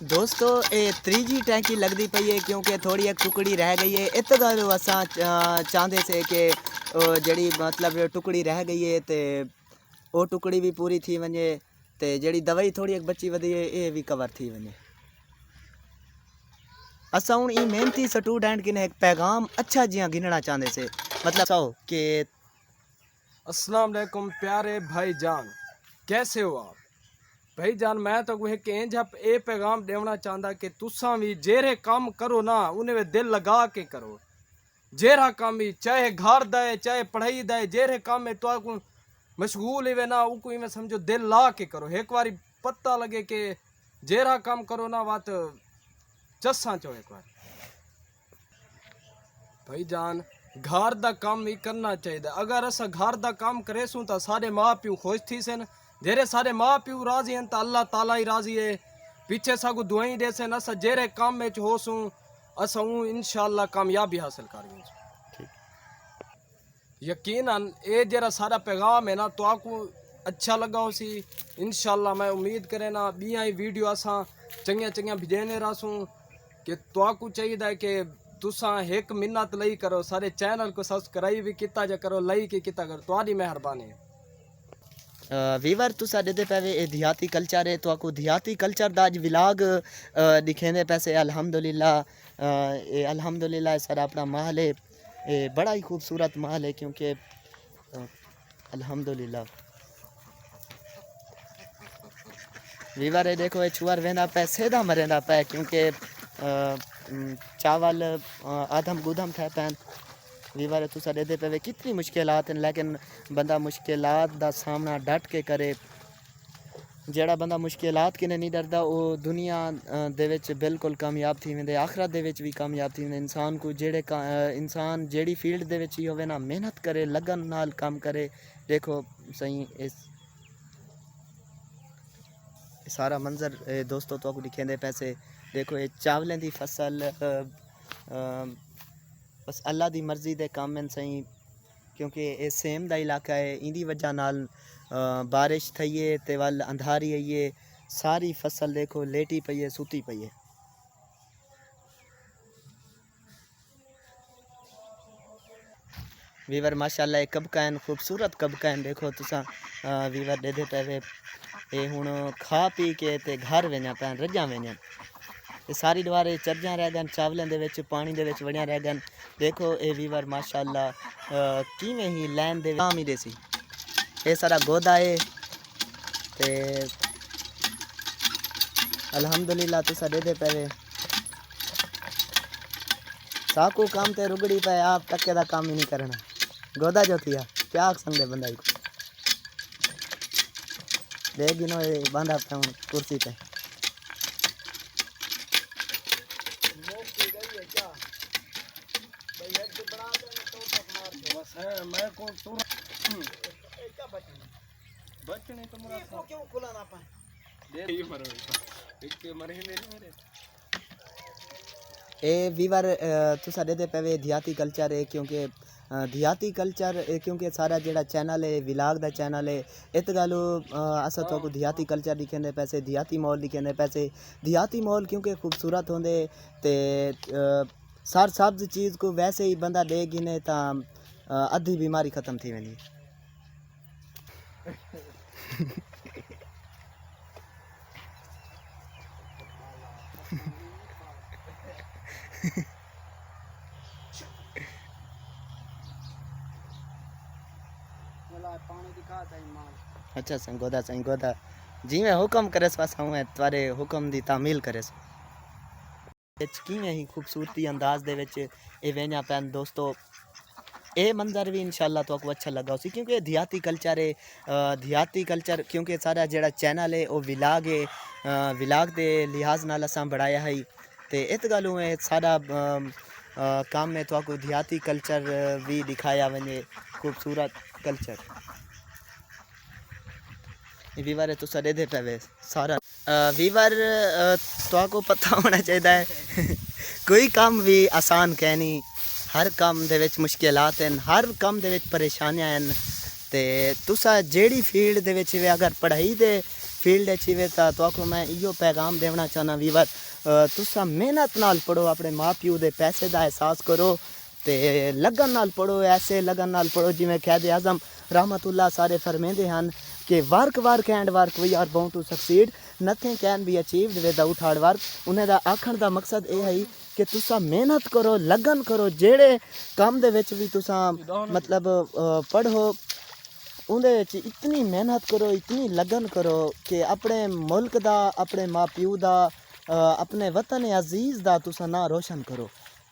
दोस्तों ये त्रीजी टैंकी लगती पई है क्योंकि थोड़ी एक टुकड़ी रह गई है। इत गल असां चाहते से कि जड़ी मतलब टुकड़ी रह गई है तो वो टुकड़ी भी पूरी थी वने ते जड़ी दवाई थोड़ी एक बची वधी है ये भी कवर थी वने। असां हूँ ई मेहनती स्टूडेंट किने एक पैगाम अच्छा जियां गिनना चाहते से मतलब सो कि अस्सलाम वालेकुम प्यारे भाईजान, कैसे हो आप भाईजान। मैं तो कोई इंज ए पैगाम देना चाहता कि तुसा भी जेरे काम करो ना उन्हें दिल लगा के करो। जेरा काम ही चाहे घर दा है चाहे पढ़ाई दा है, जेरे काम में तो मशगूल ही वे ना उको में समझो दिल ला के करो। एक बारी पता लगे कि जेरा काम करो ना बात चस्सा चो एक बार भाईजान घर दा काम ही करना चाहिए। अगर अस घर दा काम करेसूं तो सारे माँ प्यू खुश थी सन। जेरे सारे माँ प्यू राजी हैं तो अल्लाह ताला ही राजी है। पीछे सागू दुआई दे सन। अस जेरे काम में होसूं असा इंशाअल्लाह कामयाबी हासिल कर यकीनन। ये जरा सारा पैगाम है ना तो आपको अच्छा लगा हो सी। इंशाअल्लाह मैं उम्मीद करे ना बिया ही वीडियो असा चंगिया चंगिया भेजने रासूं कि तो आपको चाहिए कि तुसा एक मिन्नत लई करो, सारे चैनल को सब्सक्राइब भी किता जा करो, लाइक ही किता करो, तुम्हारी मेहरबानी। वीवर तुसा देते पे ये देहाती कल्चर है तो आपको देहाती कल्चर दा अज विलाग दिखेंदे पैसे अल्हम्दुलिल्लाह। ये अल्हम्दुलिल्लाह सारा अपना महल है, ये बड़ा ही खूबसूरत महल है क्योंकि अल्हम्दुलिल्लाह। वीवर ये देखो ये छुआर वेंदा पे सीधा मरेंदा पे क्योंकि चावल आधम गुदम थे पैन। वीवर तुसा देते पे कितनी मुश्किलात हैं लेकिन बंदा मुश्किलात दा सामना डट के करे। जेड़ा बंदा मुश्किलात किने नहीं डरदा वो दुनिया दे विच बिल्कुल कामयाब थी वेंदे, आखिरत दे विच भी कामयाब थी वेंदे। इंसान को जेड़े इंसान जेड़ी फील्ड दे विच ही होवे ना मेहनत करे लगन नाल काम करे। देखो सही इस सारा मंजर दोस्तों तो आपको दिखेंदे पैसे। देखो ये चावलें दी फसल बस अल्लाह दी मर्जी दे काम में सही क्योंकि ये सेम दा इलाका है। इंदी वजह नाल बारिश थई है ते वल अंधारी आई है, सारी फसल देखो लेटी पई है सुती पई है। वीवर माशाल्लाह कबका हैं खूबसूरत कबका हैं। देखो तुसा वीवर दे पे ये हुण खा पी के ते घर वेना पैन रजा वेना। ये सारी दवारे चरजा रह गन चावलों दे विच पानी दे विच वड़िया रह गन। देखो ये वीवर माशाल्लाह किवें ही लैन दे काम ही देसी। ये सारा गोदा है ते अल्हम्दुलिल्लाह तुसा दे पे साकू काम ते रुगड़ी पे आप टक्के दा काम ही नहीं करना। गोदा जो थिया क्या आख संदे बंदा को देख गिनो ये बांधा पे कुर्सी पे। ए वीवर तुसा दे पे देहाती कल्चर है क्योंकि देहाती कल्चर क्योंकि सारा जेड़ा चैनल है विलाग दा चैनल है। इत गलो अस तो देहाती कल्चर दिखेंदे पैसे, देहाती माहौल दिखेंदे पैसे। देहाती माहौल क्योंकि खूबसूरत होंदे ते सार सब्ज चीज़ को वैसे ही बंदा दे गिने ता अद्धी बीमारी ख़त्म थी वेंदी। अच्छा संगोदा संगोदा जिमें हुक्म करे पासा तारे हुक्म दी तामील करे किवें ही खूबसूरती अंदाज दे विच ए वेना पैन। दोस्तों ये मंजर भी इंशाल्लाह तो आपको अच्छा लगा उसी क्योंकि देहाती कल्चर है। देहाती कल्चर क्योंकि सारा जेड़ा चैनल है वो विलाग है, विलाग के लिहाज नाल असां बढ़ाया है तो इत गलों है सारा काम में तो आपको देहाती कल्चर भी दिखाया वने खूबसूरत कल्चर। वीवर तो सड़े दे पे सारा वीवर तो आपको पता होना चाहिए कोई काम भी आसान कह नहीं, हर काम दे विच मुश्किलात हैं, हर काम दे विच परेशानियां हैं ते तुसा जेड़ी फील्ड दे विच अगर पढ़ाई दे फील्ड च तो तुआको मैं इो पैगाम देना चाहना वीवर तुसा मेहनत नाल पढ़ो अपने माँ प्यो के पैसे का एहसास करो ते लगन नाल पढ़ो ऐसे लगन नाल पढ़ो जिमें कैद आज़म रहमतुल्लाह सारे फरमेंदे हैं कि work and work we are bound to succeed nothing can be achieved without hard work उन्हें दा आखण दा मकसद ये है कि तुसा मेहनत करो लगन करो जेड़े काम दे विच भी तुसा मतलब पढ़ो उहदे विच इतनी मेहनत करो इतनी लगन करो कि अपने मुल्क दा अपने माँ प्यो दा अपने वतन अजीज़ दा तुसा ना रोशन करो